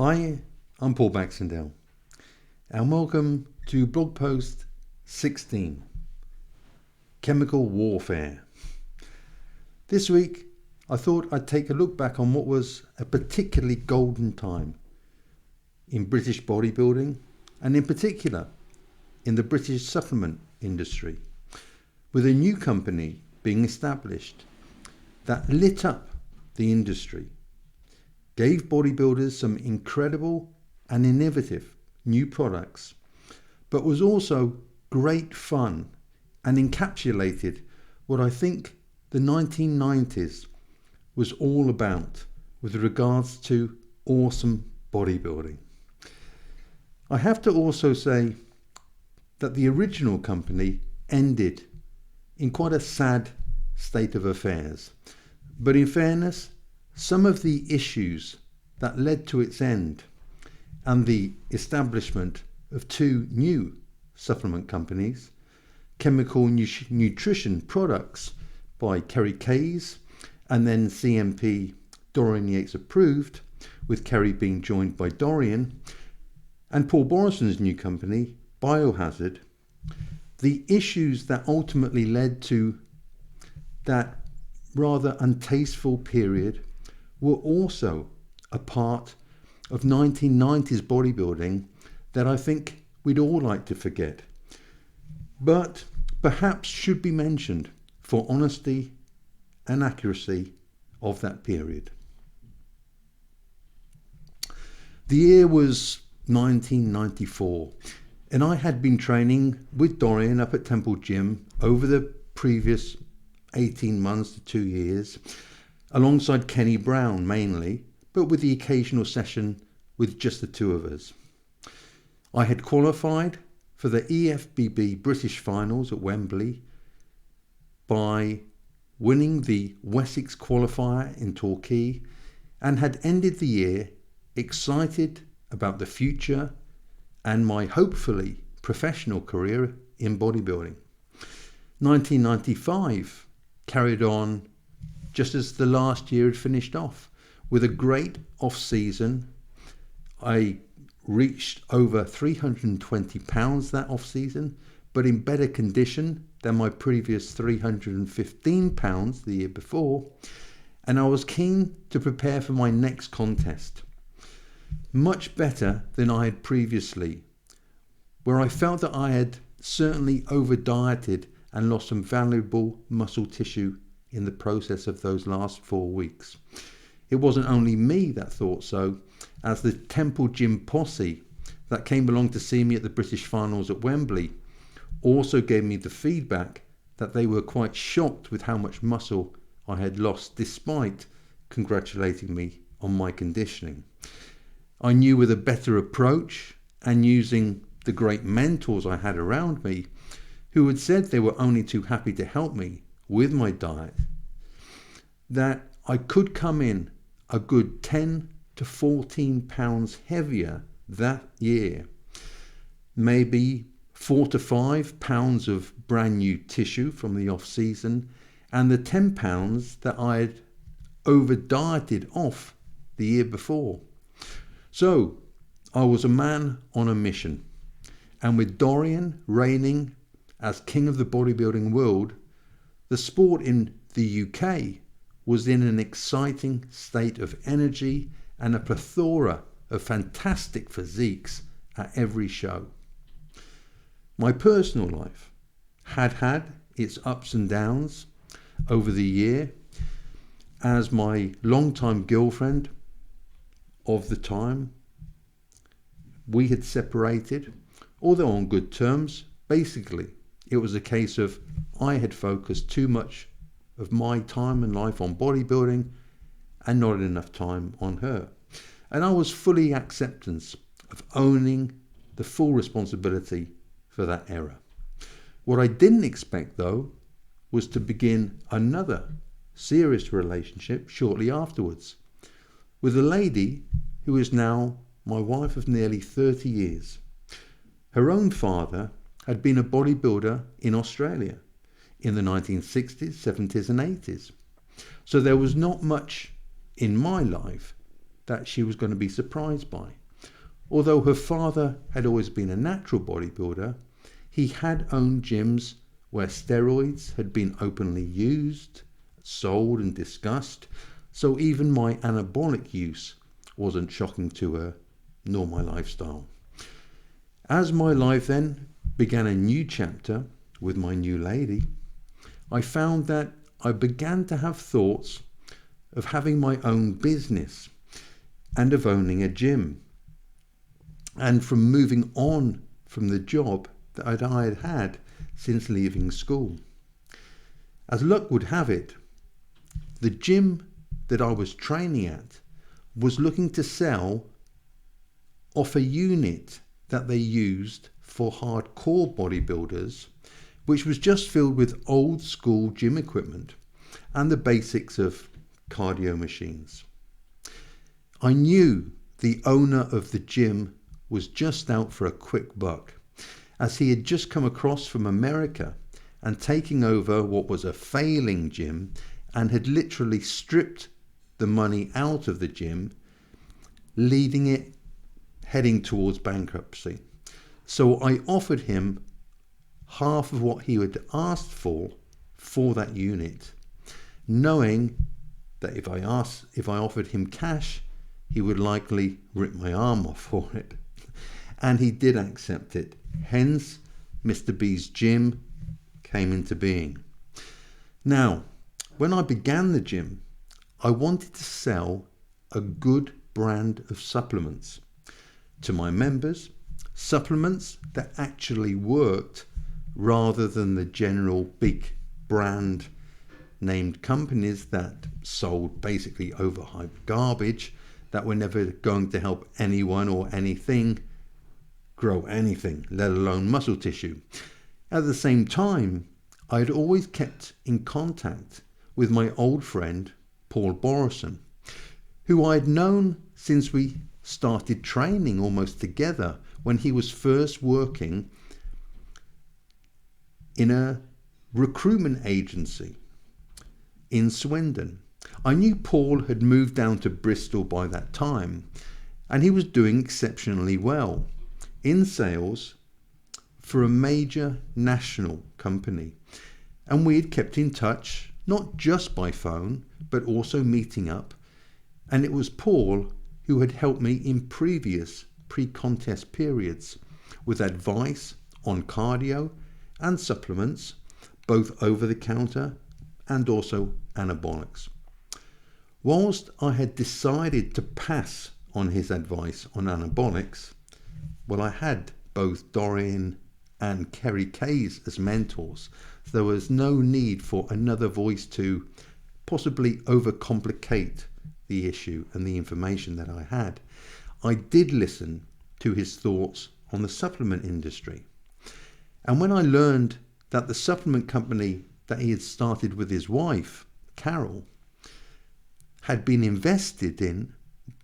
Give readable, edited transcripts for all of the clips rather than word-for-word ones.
Hi, I'm Paul Baxendale, and welcome to blog post 16, Chemical Warfare. This week, I thought I'd take a look back on what was a particularly golden time in British bodybuilding, and in particular in the British supplement industry, with a new company being established that lit up the industry, gave bodybuilders some incredible and innovative new products, but was also great fun and encapsulated what I think the 1990s was all about with regards to awesome bodybuilding. I have to also say that the original company ended in quite a sad state of affairs, but in fairness, some of the issues that led to its end and the establishment of two new supplement companies, Chemical Nutrition Products by Kerry Kayes and then CNP Dorian Yates approved, with Kerry being joined by Dorian, and Paul Borressen's new company, Biohazard, the issues that ultimately led to that rather untasteful period were also a part of 1990s bodybuilding that I think we'd all like to forget, but perhaps should be mentioned for honesty and accuracy of that period. The year was 1994, and I had been training with Dorian up at Temple Gym over the previous 18 months to 2 years, alongside Kenny Brown mainly, but with the occasional session with just the two of us. I had qualified for the EFBB British Finals at Wembley by winning the Wessex qualifier in Torquay, and had ended the year excited about the future and my hopefully professional career in bodybuilding. 1995 carried on just as the last year had finished off, with a great off-season. I reached over 320 pounds that off-season, but in better condition than my previous 315 pounds the year before, and I was keen to prepare for my next contest. Much better than I had previously, where I felt that I had certainly over-dieted and lost some valuable muscle tissue in the process of those last 4 weeks. It wasn't only me that thought so, as the Temple Gym posse that came along to see me at the British Finals at Wembley also gave me the feedback that they were quite shocked with how much muscle I had lost, despite congratulating me on my conditioning. I knew with a better approach and using the great mentors I had around me, who had said they were only too happy to help me with my diet, that I could come in a good 10 to 14 pounds heavier that year. Maybe 4 to 5 pounds of brand new tissue from the off season, and the 10 pounds that I had over dieted off the year before. So I was a man on a mission, and with Dorian reigning as king of the bodybuilding world, the sport in the UK was in an exciting state of energy and a plethora of fantastic physiques at every show. My personal life had its ups and downs over the year, as my longtime girlfriend of the time, we had separated, although on good terms. Basically, it was a case of I had focused too much of my time and life on bodybuilding and not enough time on her. And I was fully acceptance of owning the full responsibility for that error. What I didn't expect, though, was to begin another serious relationship shortly afterwards with a lady who is now my wife of nearly 30 years. Her own father had been a bodybuilder in Australia in the 1960s, 70s and 80s. So there was not much in my life that she was going to be surprised by. Although her father had always been a natural bodybuilder, he had owned gyms where steroids had been openly used, sold and discussed, so even my anabolic use wasn't shocking to her, nor my lifestyle. As my life then began a new chapter with my new lady, I found that I began to have thoughts of having my own business and of owning a gym, and from moving on from the job that I had had since leaving school. As luck would have it, the gym that I was training at was looking to sell off a unit that they used for hardcore bodybuilders, which was just filled with old school gym equipment and the basics of cardio machines. I knew the owner of the gym was just out for a quick buck, as he had just come across from America and taking over what was a failing gym and had literally stripped the money out of the gym, leaving it heading towards bankruptcy. So I offered him half of what he had asked for that unit, knowing that if I offered him cash, he would likely rip my arm off for it. And he did accept it. Hence, Mr. B's gym came into being. Now, when I began the gym, I wanted to sell a good brand of supplements to my members, supplements that actually worked rather than the general big brand named companies that sold basically overhyped garbage that were never going to help anyone or anything grow anything, let alone muscle tissue. At the same time, I had always kept in contact with my old friend Paul Borressen, who I had known since we started training almost together when he was first working in a recruitment agency in Swindon. I knew Paul had moved down to Bristol by that time, and he was doing exceptionally well in sales for a major national company. And we had kept in touch, not just by phone, but also meeting up. And it was Paul who had helped me in previous pre-contest periods with advice on cardio and supplements, both over the counter and also anabolics. Whilst I had decided to pass on his advice on anabolics, well, I had both Dorian and Kerry Kayes as mentors, so there was no need for another voice to possibly overcomplicate the issue and the information that I had. I did listen to his thoughts on the supplement industry. And when I learned that the supplement company that he had started with his wife, Carol, had been invested in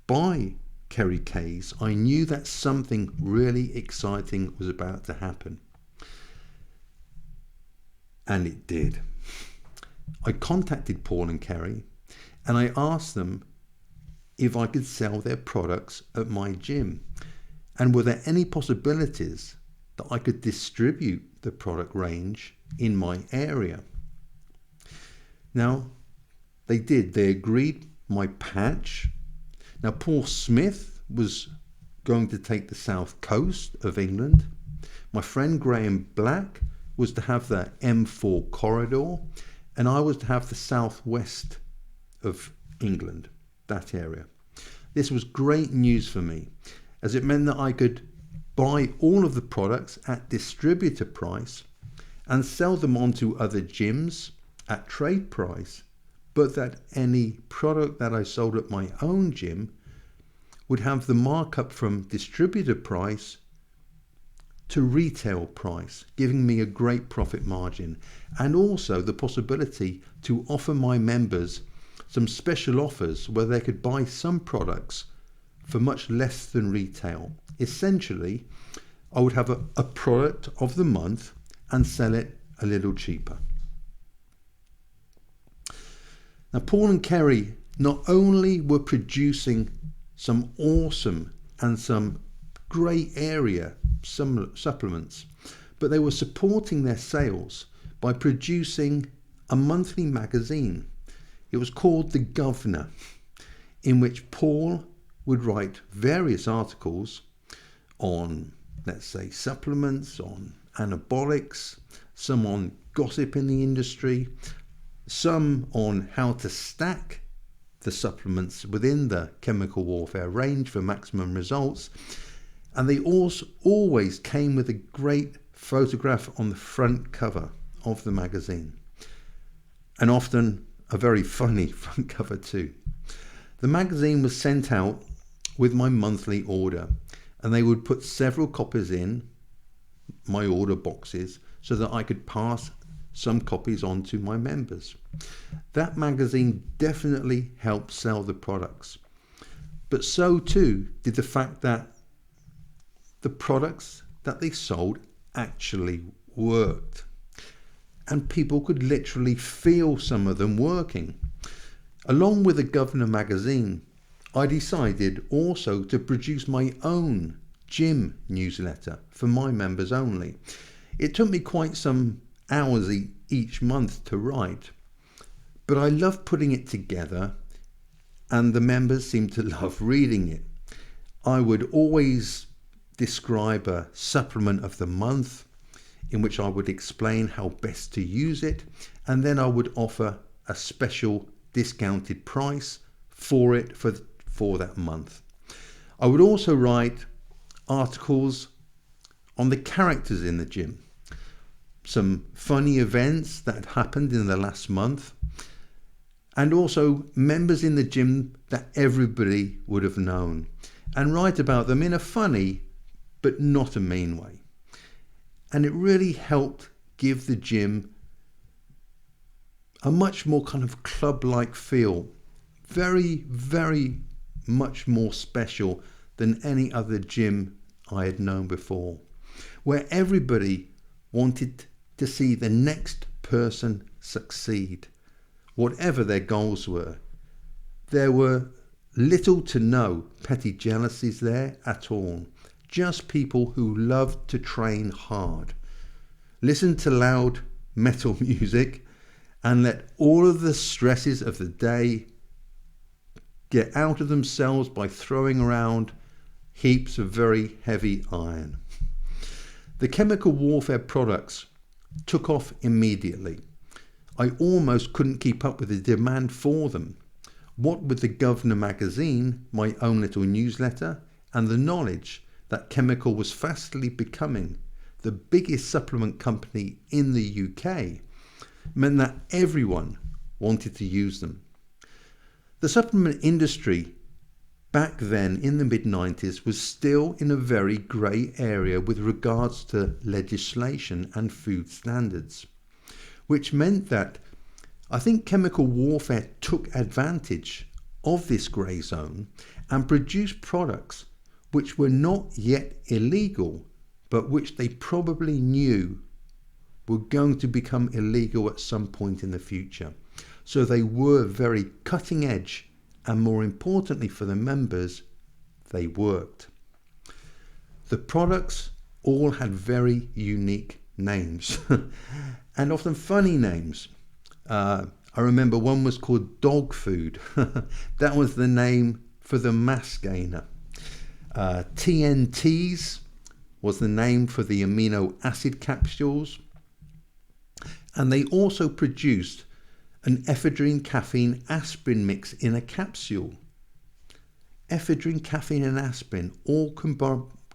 by Kerry Kayes, I knew that something really exciting was about to happen. And it did. I contacted Paul and Kerry and I asked them if I could sell their products at my gym, and were there any possibilities that I could distribute the product range in my area. Now, they did. They agreed my patch. Now, Paul Smith was going to take the south coast of England. My friend Graham Black was to have the M4 corridor, and I was to have the southwest of England, that area. This was great news for me, as it meant that I could buy all of the products at distributor price and sell them on to other gyms at trade price, but that any product that I sold at my own gym would have the markup from distributor price to retail price, giving me a great profit margin, and also the possibility to offer my members some special offers where they could buy some products for much less than retail. Essentially, I would have a product of the month and sell it a little cheaper. Now, Paul and Kerry not only were producing some awesome and some grey area supplements, but they were supporting their sales by producing a monthly magazine. It was called The Governor, in which Paul would write various articles on, let's say, supplements, on anabolics, some on gossip in the industry, some on how to stack the supplements within the chemical warfare range for maximum results. And they also always came with a great photograph on the front cover of the magazine, and often a very funny front cover too. The magazine was sent out with my monthly order, and they would put several copies in my order boxes so that I could pass some copies on to my members. That magazine definitely helped sell the products, but so too did the fact that the products that they sold actually worked, and people could literally feel some of them working. Along with the Governor magazine, I decided also to produce my own gym newsletter for my members only. It took me quite some hours each month to write, but I love putting it together, and the members seem to love reading it. I would always describe a supplement of the month, in which I would explain how best to use it, and then I would offer a special discounted price for it for that month. I would also write articles on the characters in the gym, some funny events that happened in the last month, and also members in the gym that everybody would have known, and write about them in a funny but not a mean way. And it really helped give the gym a much more kind of club-like feel, very, very much more special than any other gym I had known before, where everybody wanted to see the next person succeed, whatever their goals were. There were little to no petty jealousies there at all. Just people who loved to train hard, listen to loud metal music, and let all of the stresses of the day get out of themselves by throwing around heaps of very heavy iron. The chemical warfare products took off immediately. I almost couldn't keep up with the demand for them. What with the Governor magazine, my own little newsletter, and the knowledge that Chemical was fastly becoming the biggest supplement company in the UK, meant that everyone wanted to use them. The supplement industry back then in the mid-90s was still in a very grey area with regards to legislation and food standards, which meant that I think chemical warfare took advantage of this grey zone and produced products which were not yet illegal, but which they probably knew were going to become illegal at some point in the future. So they were very cutting edge, and more importantly for the members, they worked. The products all had very unique names and often funny names. I remember one was called dog food. That was the name for the mass gainer. TNT's was the name for the amino acid capsules, and they also produced an ephedrine caffeine aspirin mix in a capsule. Ephedrine, caffeine and aspirin all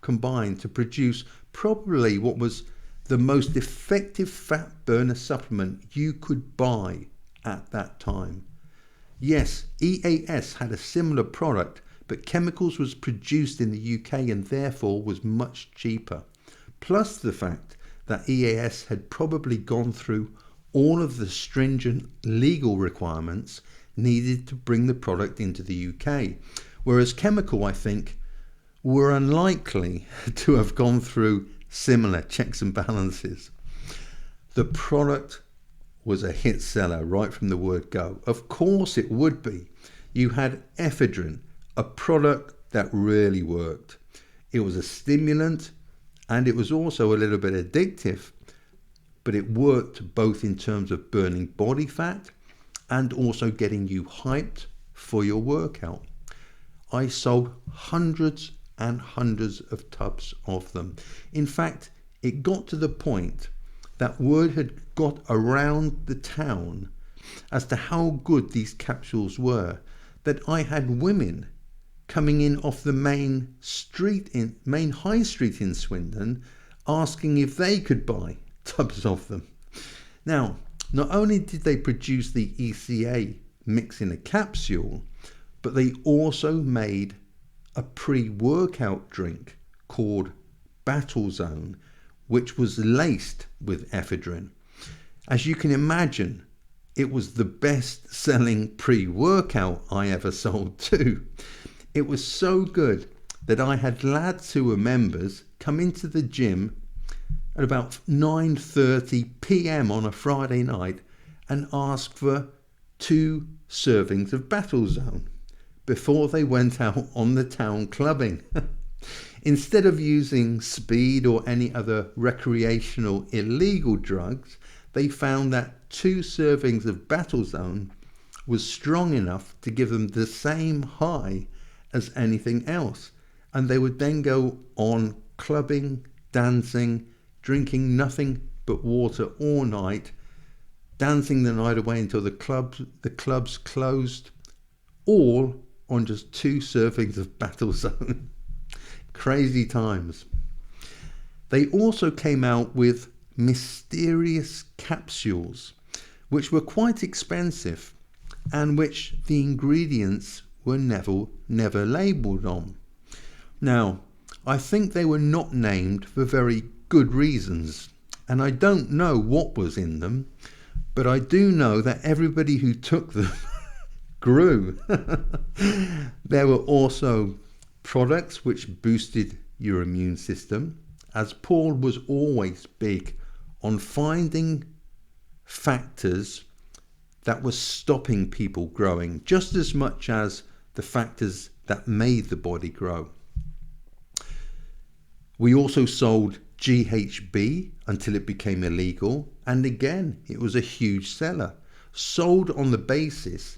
combined to produce probably what was the most effective fat burner supplement you could buy at that time. Yes, EAS had a similar product, but Chemicals was produced in the UK and therefore was much cheaper. Plus the fact that EAS had probably gone through all of the stringent legal requirements needed to bring the product into the UK, whereas Chemical, I think, were unlikely to have gone through similar checks and balances. The product was a hit seller right from the word go. Of course it would be. You had ephedrine, a product that really worked. It was a stimulant and it was also a little bit addictive, but it worked both in terms of burning body fat and also getting you hyped for your workout. I sold hundreds and hundreds of tubs of them. In fact, it got to the point that word had got around the town as to how good these capsules were, that I had women coming in off the main high street in Swindon asking if they could buy tubs of them. Now, not only did they produce the ECA mix in a capsule, but they also made a pre-workout drink called Battle Zone, which was laced with ephedrine. As you can imagine, it was the best selling pre-workout I ever sold too. It was so good that I had lads who were members come into the gym at about 9:30 p.m. on a Friday night and ask for 2 servings of Battle Zone before they went out on the town clubbing. Instead of using speed or any other recreational illegal drugs, they found that 2 servings of Battle Zone was strong enough to give them the same high as anything else. And they would then go on clubbing, dancing, drinking nothing but water all night, dancing the night away until the clubs closed, all on just 2 servings of Battle Zone. Crazy times. They also came out with mysterious capsules, which were quite expensive and which the ingredients were never labelled on. Now, I think they were not named for very good reasons, and I don't know what was in them, but I do know that everybody who took them grew. There were also products which boosted your immune system, as Paul was always big on finding factors that were stopping people growing just as much as the factors that made the body grow. We also sold GHB until it became illegal, and again it was a huge seller, sold on the basis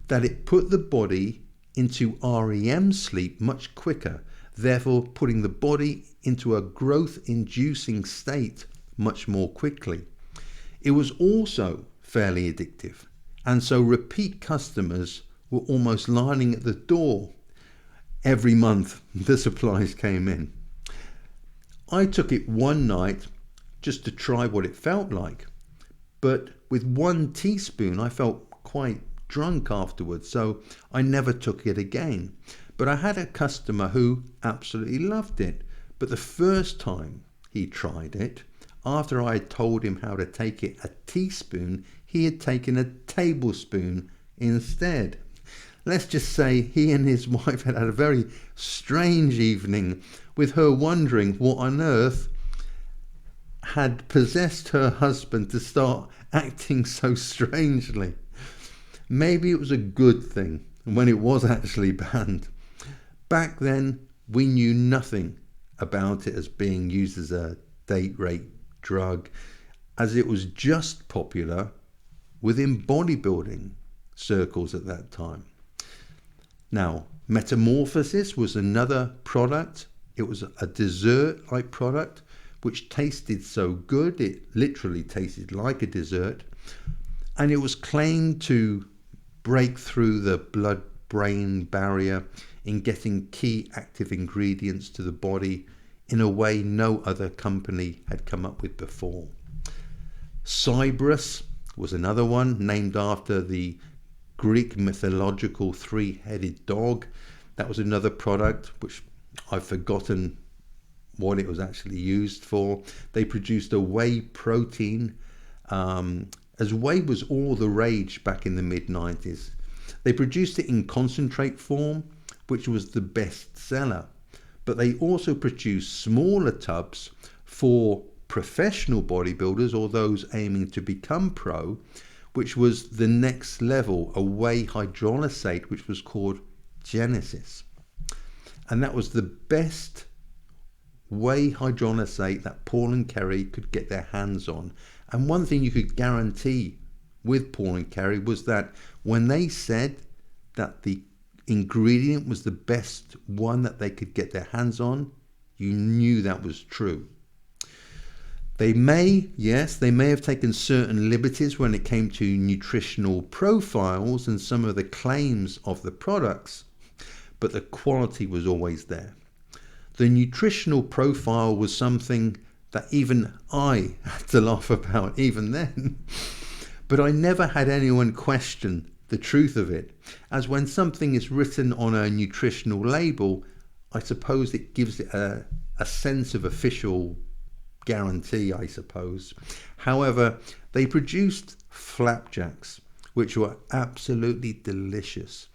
that it put the body into REM sleep much quicker, therefore putting the body into a growth-inducing state much more quickly. It was also fairly addictive, and so repeat customers were almost lining at the door every month the supplies came in. I took it one night just to try what it felt like, but with 1 teaspoon I felt quite drunk afterwards, so I never took it again. But I had a customer who absolutely loved it, but the first time he tried it, after I had told him how to take it a teaspoon, he had taken a tablespoon instead. Let's just say he and his wife had had a very strange evening, with her wondering what on earth had possessed her husband to start acting so strangely. Maybe it was a good thing when it was actually banned. Back then, we knew nothing about it as being used as a date rape drug, as it was just popular within bodybuilding circles at that time. Now, Metamorphosis was another product. It was a dessert-like product which tasted so good, it literally tasted like a dessert, and it was claimed to break through the blood-brain barrier in getting key active ingredients to the body in a way no other company had come up with before. Cybrus was another one, named after the Greek mythological 3-headed dog. That was another product which I've forgotten what it was actually used for. They produced a whey protein, as whey was all the rage back in the mid-90s. They produced it in concentrate form, which was the best seller. But they also produced smaller tubs for professional bodybuilders or those aiming to become pro, which was the next level, a whey hydrolysate, which was called Genesis. And that was the best whey hydrolyzate that Paul and Kerry could get their hands on. And one thing you could guarantee with Paul and Kerry was that when they said that the ingredient was the best one that they could get their hands on, you knew that was true. They may have taken certain liberties when it came to nutritional profiles and some of the claims of the products, but the quality was always there. The nutritional profile was something that even I had to laugh about even then. But I never had anyone question the truth of it, as when something is written on a nutritional label, I suppose it gives it a sense of official guarantee, I suppose. However, they produced flapjacks, which were absolutely delicious,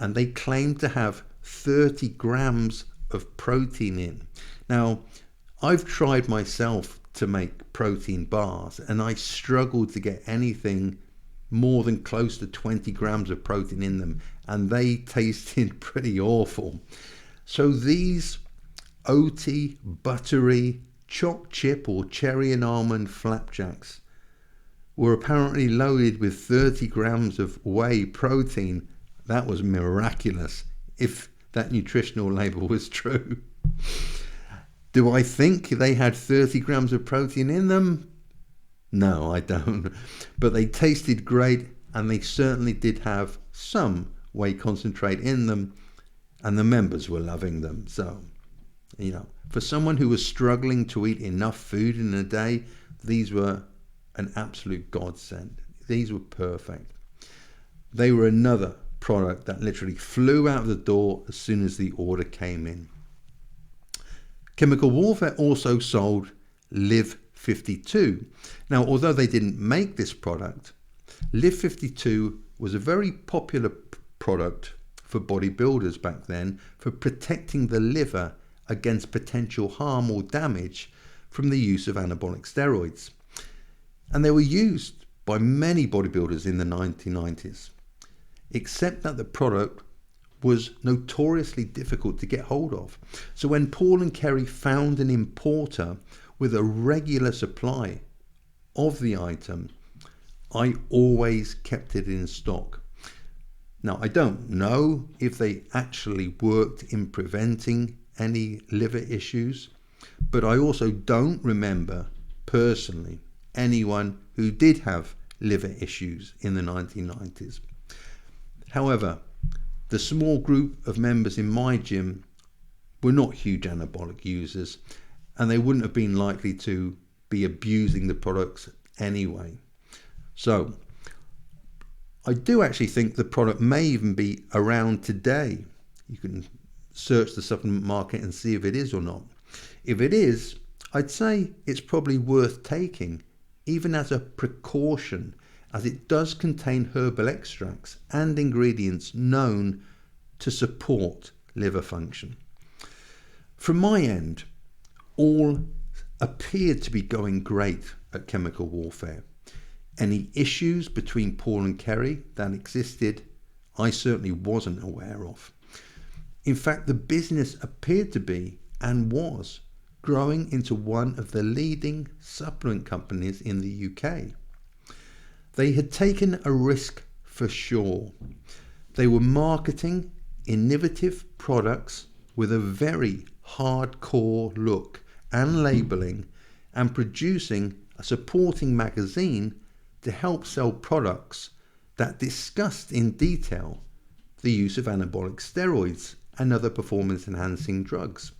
and they claimed to have 30 grams of protein in. Now, I've tried myself to make protein bars, and I struggled to get anything more than close to 20 grams of protein in them, and they tasted pretty awful. So these oaty, buttery, choc chip or cherry and almond flapjacks were apparently loaded with 30 grams of whey protein. That was miraculous, if that nutritional label was true. Do I think they had 30 grams of protein in them? No, I don't. But they tasted great, and they certainly did have some whey concentrate in them, and the members were loving them. So, for someone who was struggling to eat enough food in a day, these were an absolute godsend. These were perfect. They were another product that literally flew out of the door as soon as the order came in. Chemical Warfare also sold Live 52. Now, although they didn't make this product, Live 52 was a very popular product for bodybuilders back then for protecting the liver against potential harm or damage from the use of anabolic steroids. And they were used by many bodybuilders in the 1990s, except that the product was notoriously difficult to get hold of. So when Paul and Kerry found an importer with a regular supply of the item, I always kept it in stock. Now, I don't know if they actually worked in preventing any liver issues, but I also don't remember personally anyone who did have liver issues in the 1990s. However, the small group of members in my gym were not huge anabolic users, and they wouldn't have been likely to be abusing the products anyway. So I do actually think the product may even be around today. You can search the supplement market and see if it is or not. If it is, I'd say it's probably worth taking, even as a precaution, as it does contain herbal extracts and ingredients known to support liver function. From my end, all appeared to be going great at Chemical Warfare. Any issues between Paul and Kerry that existed, I certainly wasn't aware of. In fact, the business appeared to be, and was, growing into one of the leading supplement companies in the UK. They had taken a risk for sure. They were marketing innovative products with a very hardcore look and labeling, and producing a supporting magazine to help sell products that discussed in detail the use of anabolic steroids and other performance enhancing drugs.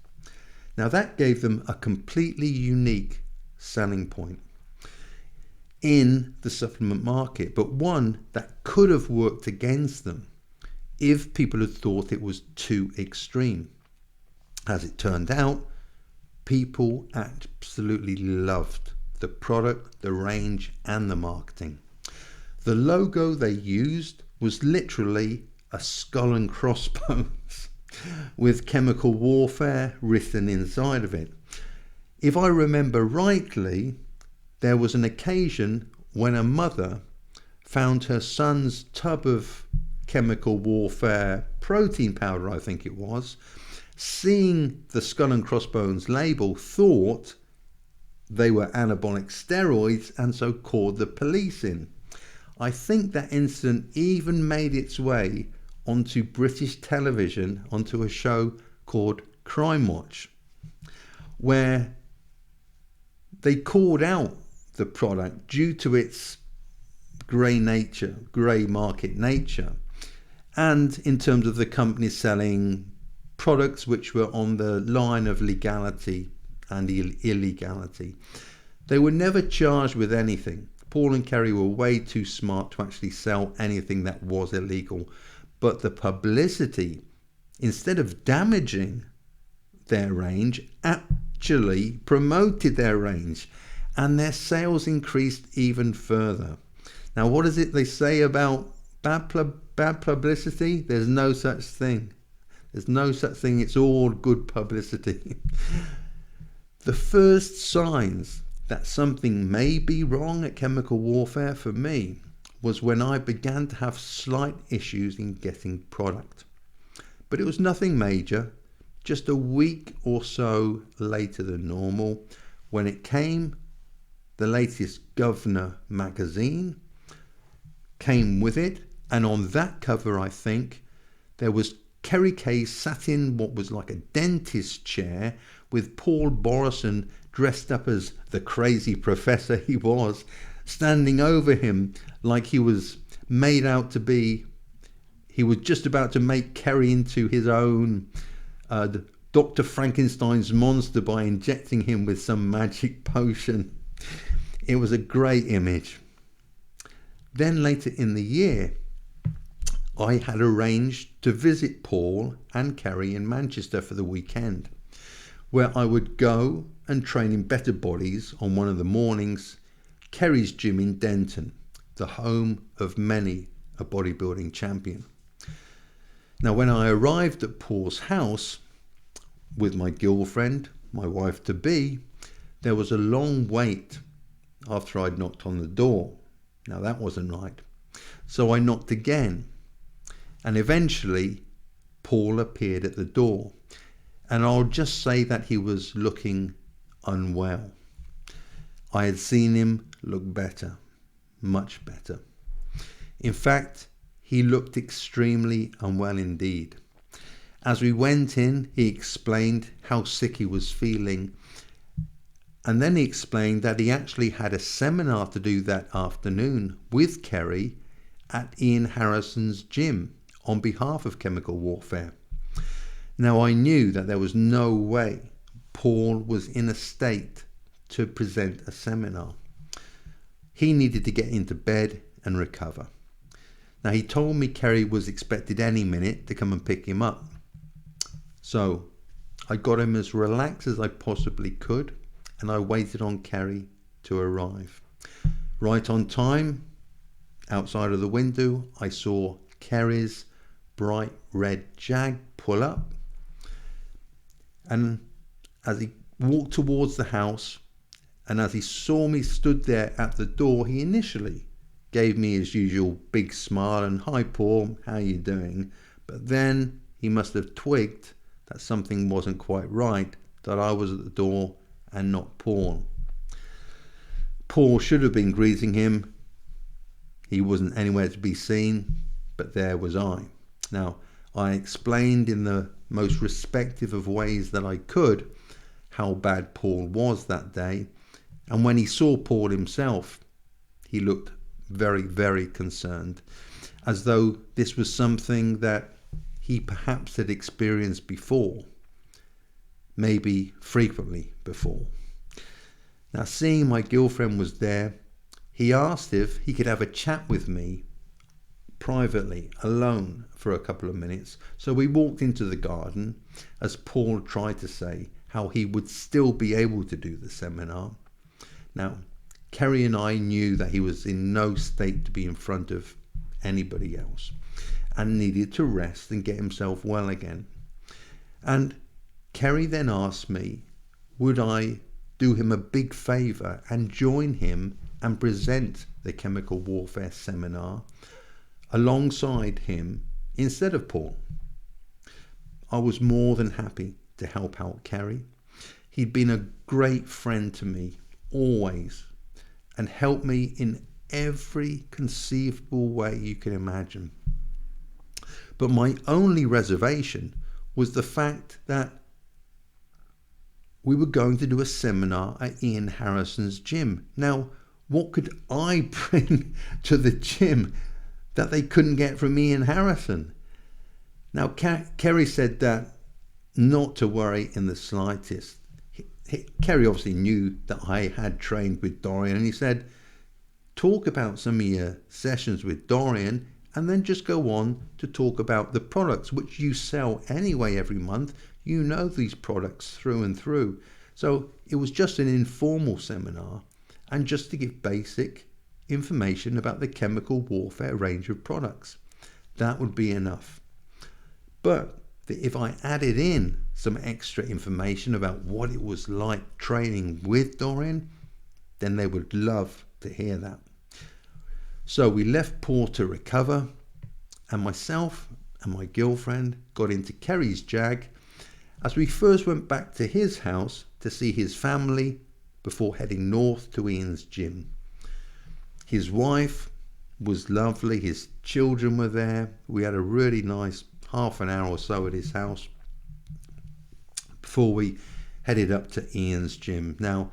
Now that gave them a completely unique selling point in the supplement market, but one that could have worked against them if people had thought it was too extreme. As it turned out, people absolutely loved the product, the range, and the marketing. The logo they used was literally a skull and crossbones with Chemical Warfare written inside of it. If I remember rightly, there was an occasion when a mother found her son's tub of Chemical Warfare protein powder, I think it was, seeing the Skull and Crossbones label, thought they were anabolic steroids and so called the police in. I think that incident even made its way onto British television, onto a show called Crime Watch, where they called out the product due to its grey market nature, and in terms of the company selling products which were on the line of legality and illegality. They were never charged with anything. Paul and Kerry were way too smart to actually sell anything that was illegal. But the publicity, instead of damaging their range, actually promoted their range, and their sales increased even further. Now, what is it they say about bad publicity? There's no such thing. There's no such thing. It's all good publicity. The first signs that something may be wrong at Chemical Warfare for me was when I began to have slight issues in getting product. But it was nothing major, just a week or so later than normal. When it came, the latest Governor magazine came with it, and on that cover, I think, there was Kerry Kayes sat in what was like a dentist chair with Paul Borressen dressed up as the crazy professor he was, standing over him like he was made out to be, he was just about to make Kerry into his own Dr. Frankenstein's monster by injecting him with some magic potion. It was a great image. Then later in the year, I had arranged to visit Paul and Kerry in Manchester for the weekend, where I would go and train in Better Bodies on one of the mornings, Kerry's gym in Denton, the home of many a bodybuilding champion. Now, when I arrived at Paul's house with my girlfriend, my wife-to-be, there was a long wait after I'd knocked on the door. Now, that wasn't right. So I knocked again, and eventually Paul appeared at the door. And I'll just say that he was looking unwell. I had seen him look better, much better. In fact, he looked extremely unwell indeed. As we went in, he explained how sick he was feeling. And then he explained that he actually had a seminar to do that afternoon with Kerry at Ian Harrison's gym on behalf of Chemical Warfare. Now, I knew that there was no way Paul was in a state to present a seminar. He needed to get into bed and recover. Now, he told me Kerry was expected any minute to come and pick him up. So I got him as relaxed as I possibly could, and I waited on Kerry to arrive. Right on time, outside of the window, I saw Kerry's bright red Jag pull up. And as he walked towards the house, and as he saw me stood there at the door, he initially gave me his usual big smile and, "Hi Paul, how you doing?" But then he must have twigged that something wasn't quite right, that I was at the door and not Paul. Paul should have been greeting him. He wasn't anywhere to be seen, but there was I. Now, I explained in the most respectful of ways that I could how bad Paul was that day. And when he saw Paul himself, he looked very, very concerned, as though this was something that he perhaps had experienced before, maybe frequently before. Now, seeing my girlfriend was there, he asked if he could have a chat with me privately, alone, for a couple of minutes. So we walked into the garden as Paul tried to say how he would still be able to do the seminar. Now, Kerry and I knew that he was in no state to be in front of anybody else and needed to rest and get himself well again. And Kerry then asked me, would I do him a big favour and join him and present the Chemical Warfare seminar alongside him instead of Paul. I was more than happy to help out Kerry. He'd been a great friend to me, always, and helped me in every conceivable way you can imagine. But my only reservation was the fact that we were going to do a seminar at Ian Harrison's gym. Now, what could I bring to the gym that they couldn't get from Ian Harrison? Now, Kerry said that not to worry in the slightest. Kerry obviously knew that I had trained with Dorian, and he said, talk about some of your sessions with Dorian and then just go on to talk about the products which you sell anyway every month. You know these products through and through. So it was just an informal seminar and just to give basic information about the chemical warfare range of products. That would be enough. But if I added in some extra information about what it was like training with Dorian, then they would love to hear that. So we left Paul to recover, and myself and my girlfriend got into Kerry's Jag as we first went back to his house to see his family before heading north to Ian's gym. His wife was lovely, his children were there. We had a really nice half an hour or so at his house before we headed up to Ian's gym. Now,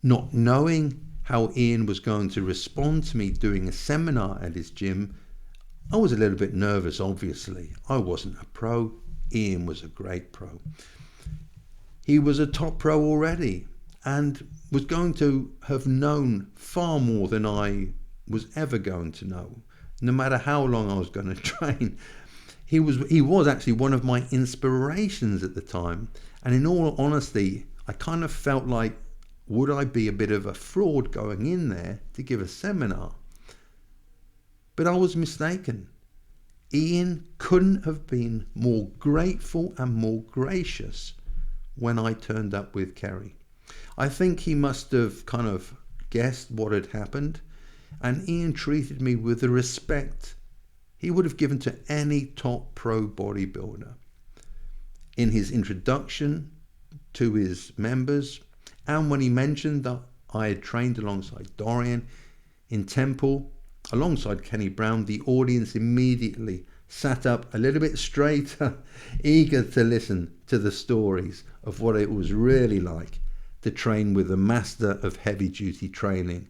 not knowing how Ian was going to respond to me doing a seminar at his gym, I was a little bit nervous, obviously. I wasn't a pro. Ian was a great pro. He was a top pro already and was going to have known far more than I was ever going to know, no matter how long I was going to train. He was actually one of my inspirations at the time. And in all honesty, I kind of felt like, would I be a bit of a fraud going in there to give a seminar? But I was mistaken. Ian couldn't have been more grateful and more gracious when I turned up with Kerry. I think he must have kind of guessed what had happened, and Ian treated me with the respect he would have given to any top pro bodybuilder. In his introduction to his members, and when he mentioned that I had trained alongside Dorian in Temple, alongside Kenny Brown, the audience immediately sat up a little bit straighter, eager to listen to the stories of what it was really like to train with the master of heavy duty training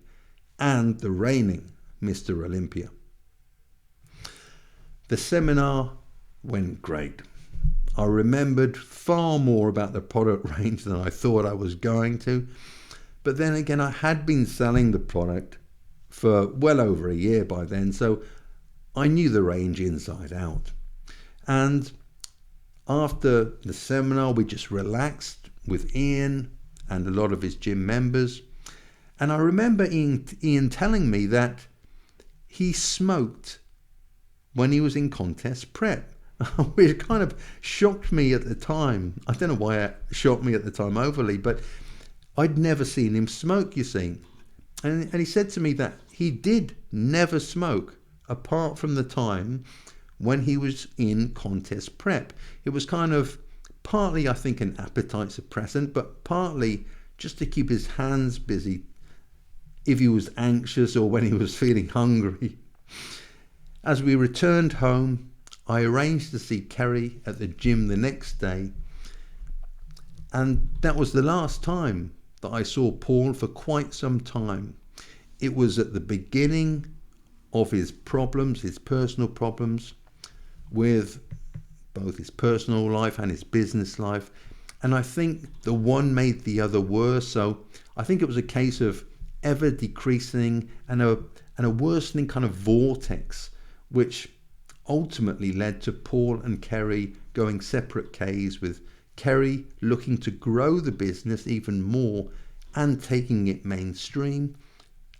and the reigning Mr. Olympia. The seminar went great. I remembered far more about the product range than I thought I was going to. But then again, I had been selling the product for well over a year by then, so I knew the range inside out. And after the seminar, we just relaxed with Ian and a lot of his gym members. And I remember Ian telling me that he smoked when he was in contest prep, which kind of shocked me at the time. I don't know why it shocked me at the time overly, but I'd never seen him smoke, you see. And he said to me that he did never smoke apart from the time when he was in contest prep. It was kind of partly, I think, an appetite suppressant, but partly just to keep his hands busy if he was anxious or when he was feeling hungry. As we returned home, I arranged to see Kerry at the gym the next day, and that was the last time that I saw Paul for quite some time. It was at the beginning of his problems, his personal problems with both his personal life and his business life, and I think the one made the other worse. So I think it was a case of ever decreasing and a worsening kind of vortex, which ultimately led to Paul and Kerry going separate ways, with Kerry looking to grow the business even more and taking it mainstream,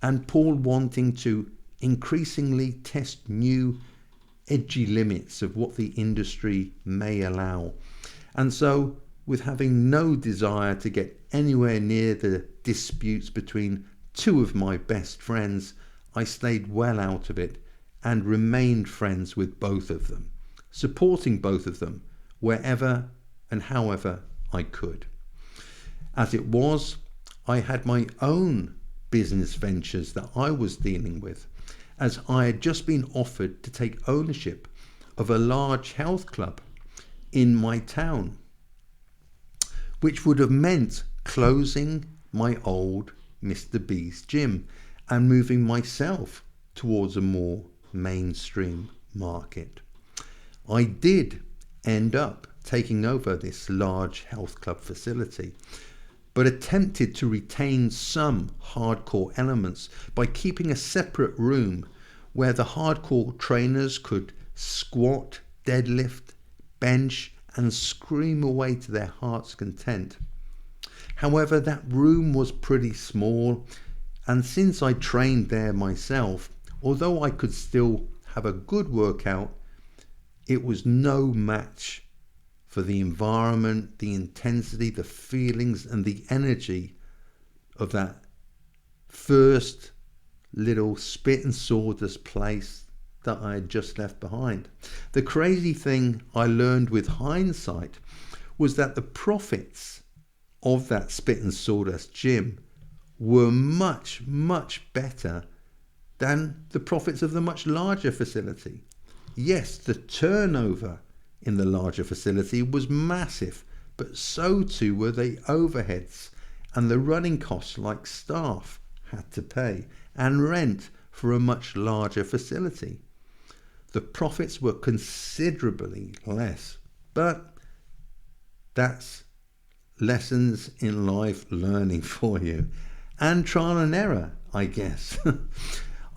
and Paul wanting to increasingly test new edgy limits of what the industry may allow. And so, with having no desire to get anywhere near the disputes between two of my best friends, I stayed well out of it and remained friends with both of them, supporting both of them wherever and however I could. As it was, I had my own business ventures that I was dealing with, as I had just been offered to take ownership of a large health club in my town, which would have meant closing my old Mr. B's gym and moving myself towards a more mainstream market. I did end up taking over this large health club facility, but attempted to retain some hardcore elements by keeping a separate room where the hardcore trainers could squat, deadlift, bench, and scream away to their heart's content. However, that room was pretty small, and since I trained there myself, although I could still have a good workout, it was no match for the environment, the intensity, the feelings, and the energy of that first little spit and sawdust place that I had just left behind. The crazy thing I learned with hindsight was that the profits of that spit and sawdust gym were much, much better than the profits of the much larger facility. Yes, the turnover in the larger facility was massive, but so too were the overheads and the running costs like staff had to pay and rent for a much larger facility. The profits were considerably less, but that's lessons in life learning for you, and trial and error, I guess.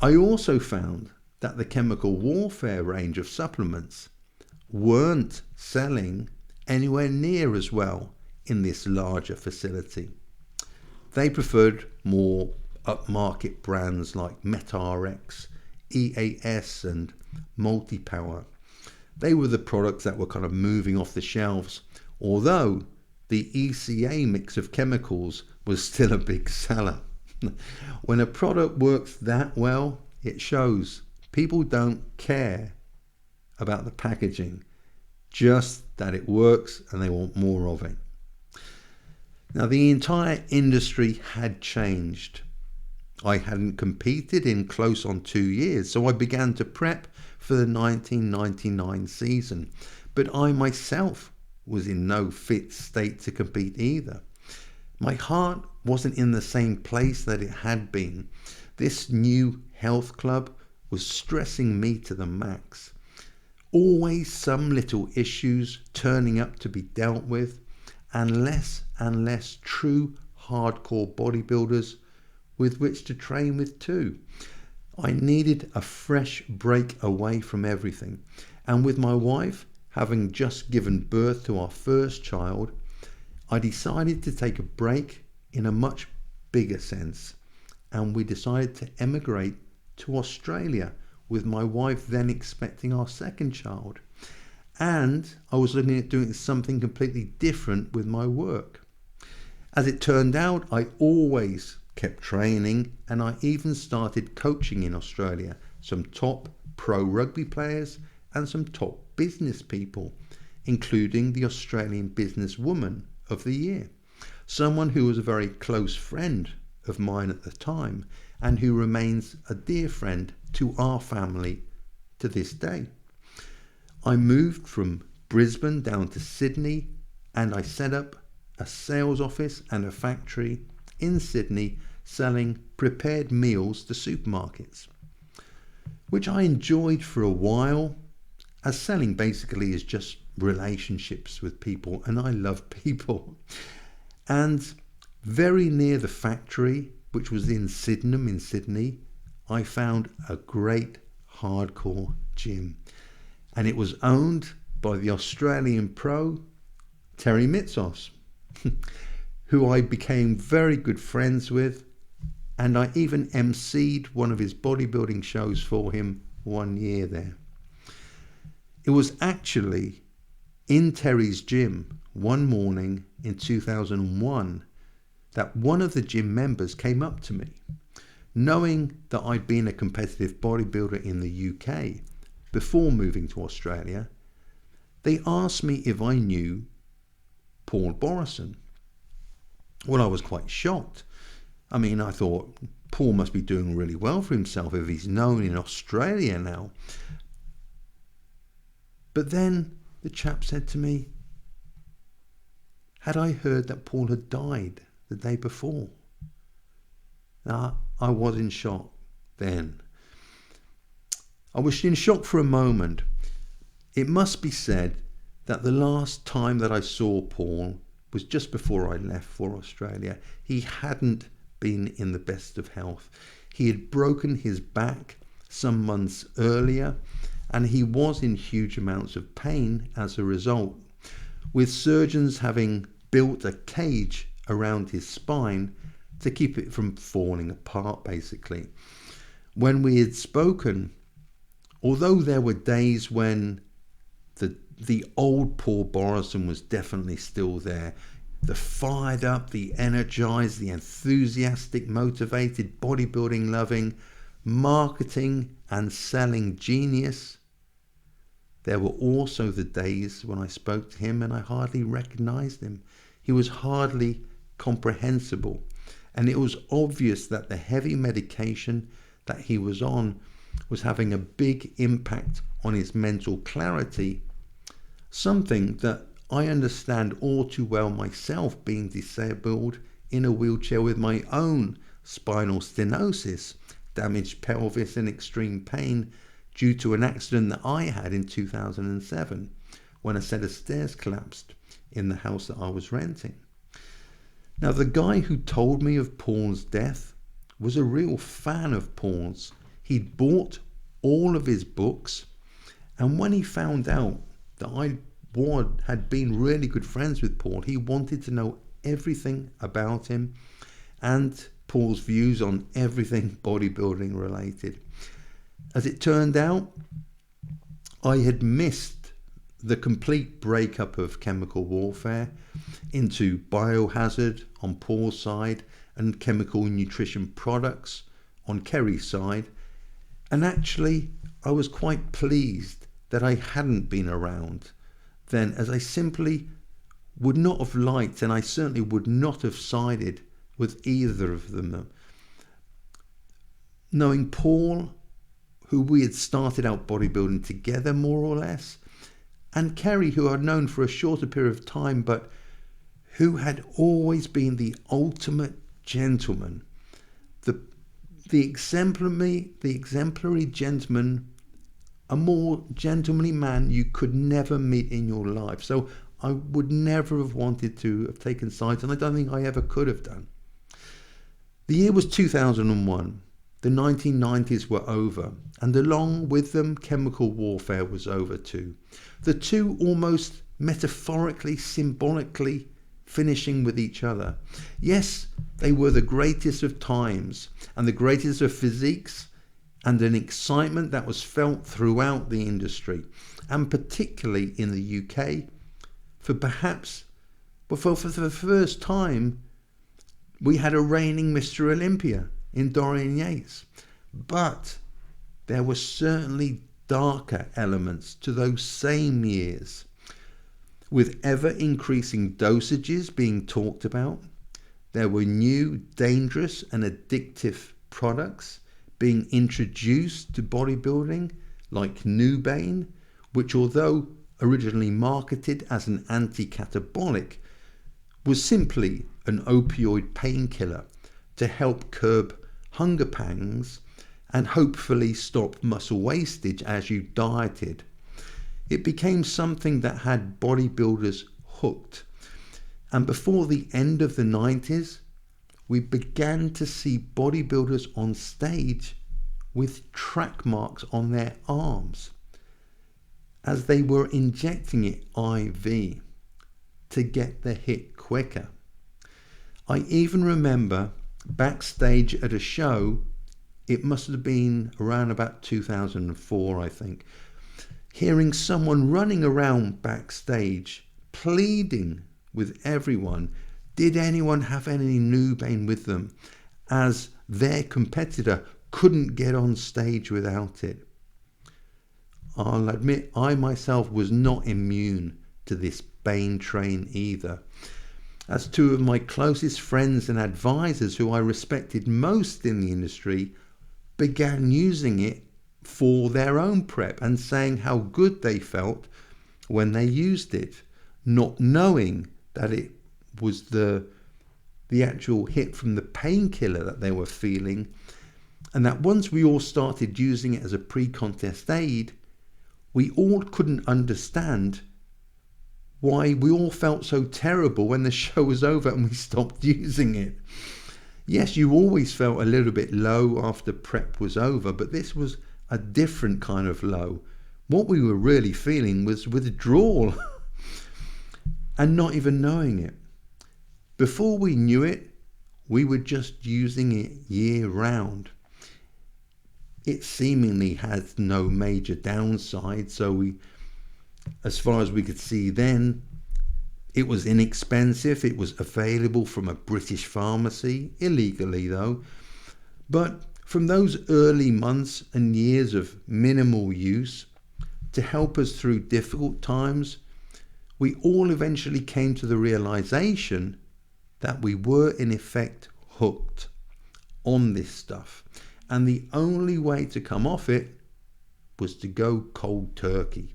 I also found that the chemical warfare range of supplements weren't selling anywhere near as well in this larger facility. They preferred more upmarket brands like MetaRx, EAS and Multipower. They were the products that were kind of moving off the shelves, although the ECA mix of chemicals was still a big seller. When a product works that well, it shows. People don't care about the packaging, just that it works and they want more of it. Now, the entire industry had changed. I hadn't competed in close on 2 years, so I began to prep for the 1999 season. But I myself was in no fit state to compete either. My heart wasn't in the same place that it had been. This new health club was stressing me to the max. Always some little issues turning up to be dealt with, and less true hardcore bodybuilders with which to train with too. I needed a fresh break away from everything, and with my wife having just given birth to our first child, I decided to take a break in a much bigger sense, and we decided to emigrate to Australia, with my wife then expecting our second child. And I was looking at doing something completely different with my work. As it turned out, I always kept training, and I even started coaching in Australia some top pro rugby players and some top business people, including the Australian Businesswoman of the Year, someone who was a very close friend of mine at the time and who remains a dear friend to our family to this day. I moved from Brisbane down to Sydney, and I set up a sales office and a factory in Sydney selling prepared meals to supermarkets, which I enjoyed for a while, as selling basically is just relationships with people, and I love people. And very near the factory, which was in Sydenham in Sydney, I found a great hardcore gym, and it was owned by the Australian pro Terry Mitsos, who I became very good friends with, and I even emceed one of his bodybuilding shows for him 1 year there. It was actually in Terry's gym one morning in 2001 that one of the gym members came up to me, knowing that I'd been a competitive bodybuilder in the UK before moving to Australia, they asked me if I knew Paul Borressen. Well, I was quite shocked. I mean, I thought Paul must be doing really well for himself if he's known in Australia now. But then the chap said to me, had I heard that Paul had died the day before? Now, I was in shock then. I was in shock for a moment. It must be said that the last time that I saw Paul was just before I left for Australia. He hadn't been in the best of health. He had broken his back some months earlier, and he was in huge amounts of pain as a result, with surgeons having built a cage around his spine to keep it from falling apart, basically. When we had spoken, although there were days when the old Paul Borressen was definitely still there, the fired up, the energized, the enthusiastic, motivated, bodybuilding loving, marketing and selling genius, there were also the days when I spoke to him and I hardly recognized him. He was hardly comprehensible, and it was obvious that the heavy medication that he was on was having a big impact on his mental clarity, something that I understand all too well myself, being disabled in a wheelchair with my own spinal stenosis, damaged pelvis and extreme pain due to an accident that I had in 2007 when a set of stairs collapsed in the house that I was renting. Now, the guy who told me of Paul's death was a real fan of Paul's. He'd bought all of his books, and when he found out that I had been really good friends with Paul, he wanted to know everything about him and Paul's views on everything bodybuilding related. As it turned out, I had missed the complete breakup of chemical warfare into Biohazard on Paul's side and chemical nutrition products on Kerry's side. And actually, I was quite pleased that I hadn't been around then, as I simply would not have liked, and I certainly would not have sided with either of them. Knowing Paul, who we had started out bodybuilding together more or less, and Kerry, who I'd known for a shorter period of time, but who had always been the ultimate gentleman, the exemplary gentleman, a more gentlemanly man you could never meet in your life. So I would never have wanted to have taken sides, and I don't think I ever could have done. The year was 2001. The 1990s were over, and along with them, chemical warfare was over too. The two almost metaphorically, symbolically finishing with each other. Yes, they were the greatest of times and the greatest of physiques, and an excitement that was felt throughout the industry, and particularly in the UK, for the first time, we had a reigning Mr. Olympia in Dorian Yates. But there were certainly darker elements to those same years, with ever-increasing dosages being talked about. There were new, dangerous and addictive products being introduced to bodybuilding, like Nubane, which, although originally marketed as an anti-catabolic, was simply an opioid painkiller to help curb hunger pangs and hopefully stop muscle wastage as you dieted. It became something that had bodybuilders hooked. And before the end of the 90s, we began to see bodybuilders on stage with track marks on their arms as they were injecting it IV to get the hit quicker. I even remember backstage at a show, it must have been around about 2004, I think, hearing someone running around backstage pleading with everyone, did anyone have any Nubane with them, as their competitor couldn't get on stage without it. I'll admit I myself was not immune to this Bane train either, as two of my closest friends and advisors who I respected most in the industry began using it for their own prep and saying how good they felt when they used it, not knowing that it was the actual hit from the painkiller that they were feeling, and that once we all started using it as a pre-contest aid, we all couldn't understand why we all felt so terrible when the show was over and we stopped using it. Yes, you always felt a little bit low after prep was over, but this was a different kind of low. What we were really feeling was withdrawal and not even knowing it. Before we knew it, we were just using it year round. It seemingly had no major downside, so as far as we could see then, it was inexpensive. It was available from a British pharmacy, illegally though. But from those early months and years of minimal use to help us through difficult times, we all eventually came to the realization that we were in effect hooked on this stuff. And the only way to come off it was to go cold turkey.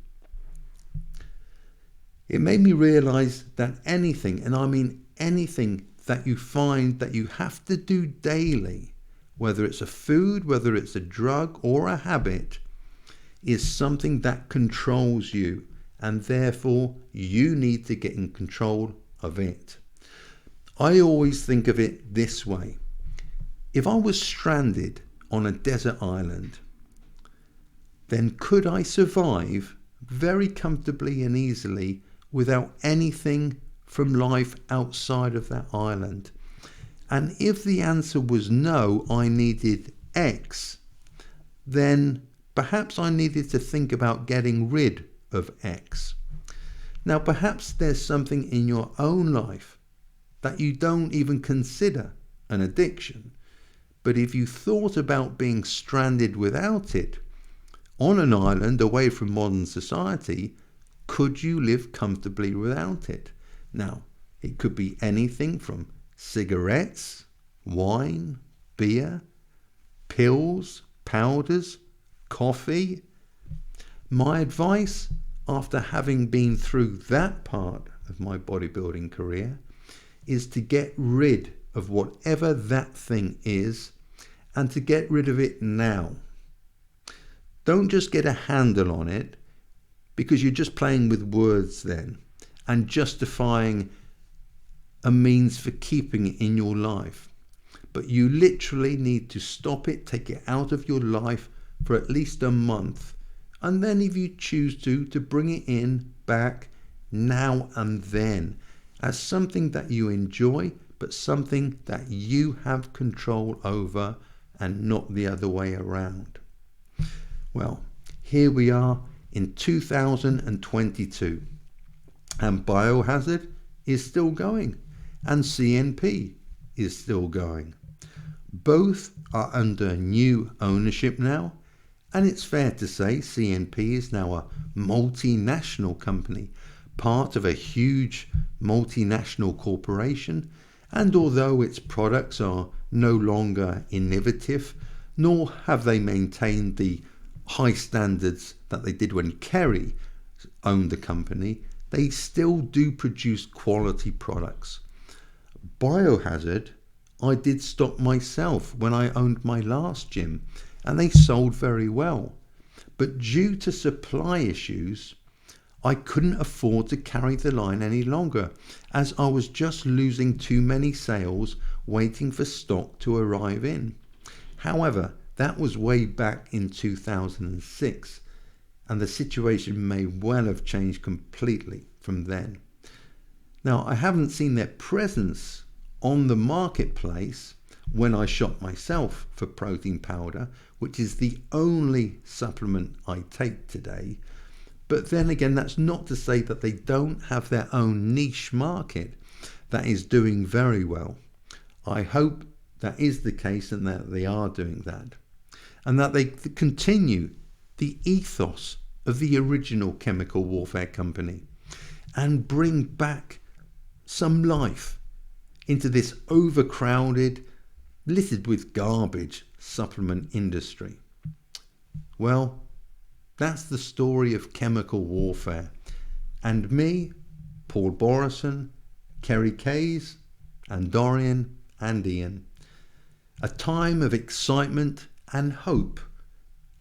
It made me realize that anything, and I mean anything, that you find that you have to do daily, whether it's a food, whether it's a drug or a habit, is something that controls you, and therefore you need to get in control of it. I always think of it this way. If I was stranded on a desert island, then could I survive very comfortably and easily without anything from life outside of that island? And if the answer was no, I needed X, then perhaps I needed to think about getting rid of X. Now, perhaps there's something in your own life that you don't even consider an addiction. But if you thought about being stranded without it, on an island away from modern society, could you live comfortably without it? Now, it could be anything from cigarettes, wine, beer, pills, powders, coffee. My advice, after having been through that part of my bodybuilding career, is to get rid of whatever that thing is, and to get rid of it now. Don't just get a handle on it, because you're just playing with words then and justifying a means for keeping it in your life. But you literally need to stop it, take it out of your life for at least a month, and then if you choose to bring it in back now and then as something that you enjoy, but something that you have control over and not the other way around. Well, here we are in 2022, and Biohazard is still going, and CNP is still going. Both are under new ownership now, and it's fair to say CNP is now a multinational company, part of a huge multinational corporation, and although its products are no longer innovative, nor have they maintained the high standards that they did when Kerry owned the company, they still do produce quality products. Biohazard, I did stock myself when I owned my last gym, and they sold very well. But due to supply issues, I couldn't afford to carry the line any longer, as I was just losing too many sales waiting for stock to arrive in. However, that was way back in 2006, and the situation may well have changed completely from then. Now, I haven't seen their presence on the marketplace when I shop myself for protein powder, which is the only supplement I take today. But then again, that's not to say that they don't have their own niche market that is doing very well. I hope that is the case and that they are doing that, and that they continue the ethos of the original chemical warfare company and bring back some life into this overcrowded, littered with garbage supplement industry. Well, that's the story of chemical warfare. And me, Paul Borressen, Kerry Kayes, and Dorian and Ian. A time of excitement and hope,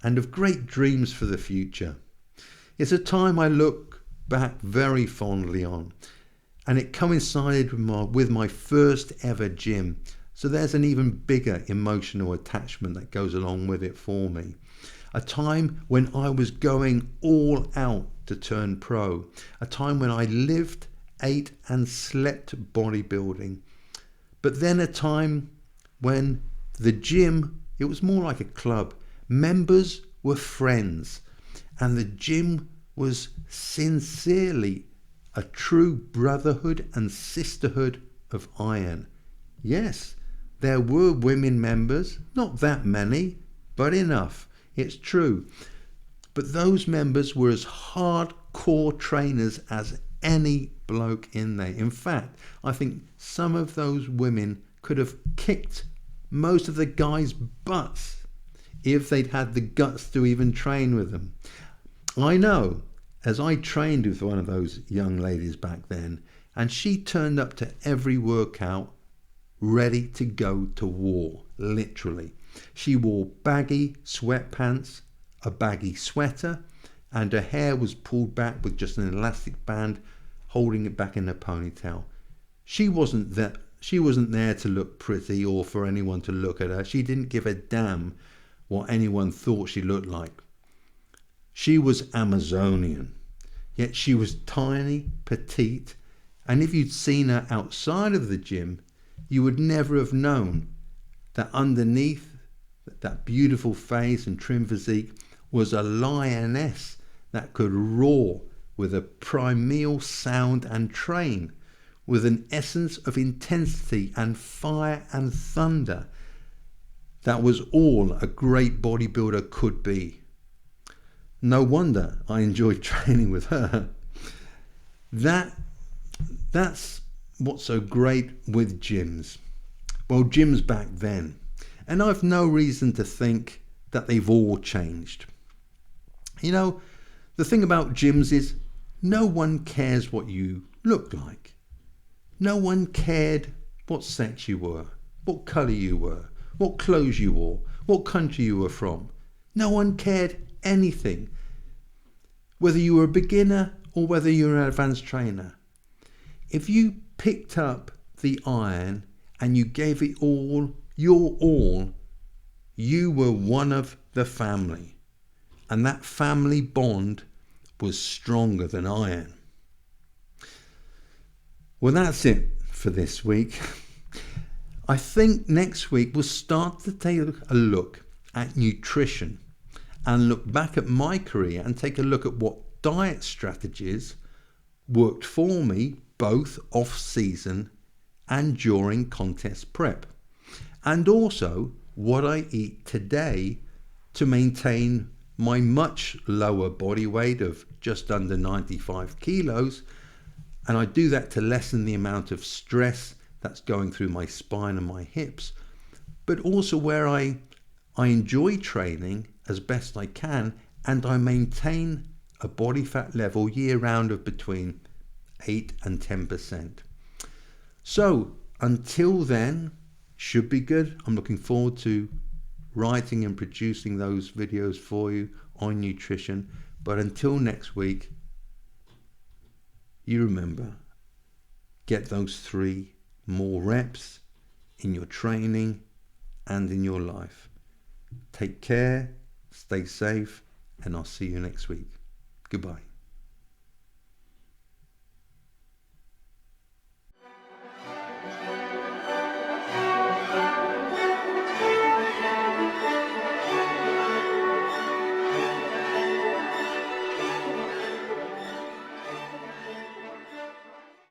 and of great dreams for the future. It's a time I look back very fondly on, and it coincided with my first ever gym, so there's an even bigger emotional attachment that goes along with it for me. A time when I was going all out to turn pro, a time when I lived, ate and slept bodybuilding, but then a time when the gym, it was more like a club. Members were friends, and the gym was sincerely a true brotherhood and sisterhood of iron. Yes, there were women members, not that many, but enough. It's true. But those members were as hardcore trainers as any bloke in there. In fact, I think some of those women could have kicked most of the guys' butts if they'd had the guts to even train with them. I know, as I trained with one of those young ladies back then, and she turned up to every workout ready to go to war, literally. She wore baggy sweatpants, a baggy sweater, and her hair was pulled back with just an elastic band holding it back in a ponytail. She wasn't there to look pretty or for anyone to look at her. She didn't give a damn what anyone thought she looked like. She was Amazonian, yet she was tiny, petite, and if you'd seen her outside of the gym, you would never have known that underneath that beautiful face and trim physique was a lioness that could roar with a primeval sound and train with an essence of intensity and fire and thunder that was all a great bodybuilder could be. No wonder I enjoyed training with her. That's what's so great with gyms. Well, gyms back then. And I've no reason to think that they've all changed. You know, the thing about gyms is no one cares what you look like. No one cared what sex you were, what colour you were, what clothes you wore, what country you were from. No one cared anything. Whether you were a beginner or whether you were an advanced trainer. If you picked up the iron and you gave it all, your all, you were one of the family. And that family bond was stronger than iron. Well, that's it for this week. I think next week we'll start to take a look at nutrition and look back at my career and take a look at what diet strategies worked for me both off-season and during contest prep, and also what I eat today to maintain my much lower body weight of just under 95 kilos, and I do that to lessen the amount of stress that's going through my spine and my hips, but also where I enjoy training as best I can, and I maintain a body fat level year round of between 8 and 10%. So until then, should be good. I'm looking forward to writing and producing those videos for you on nutrition. But until next week, you remember, get those 3 more reps in your training and in your life. Take care, stay safe, and I'll see you next week. Goodbye.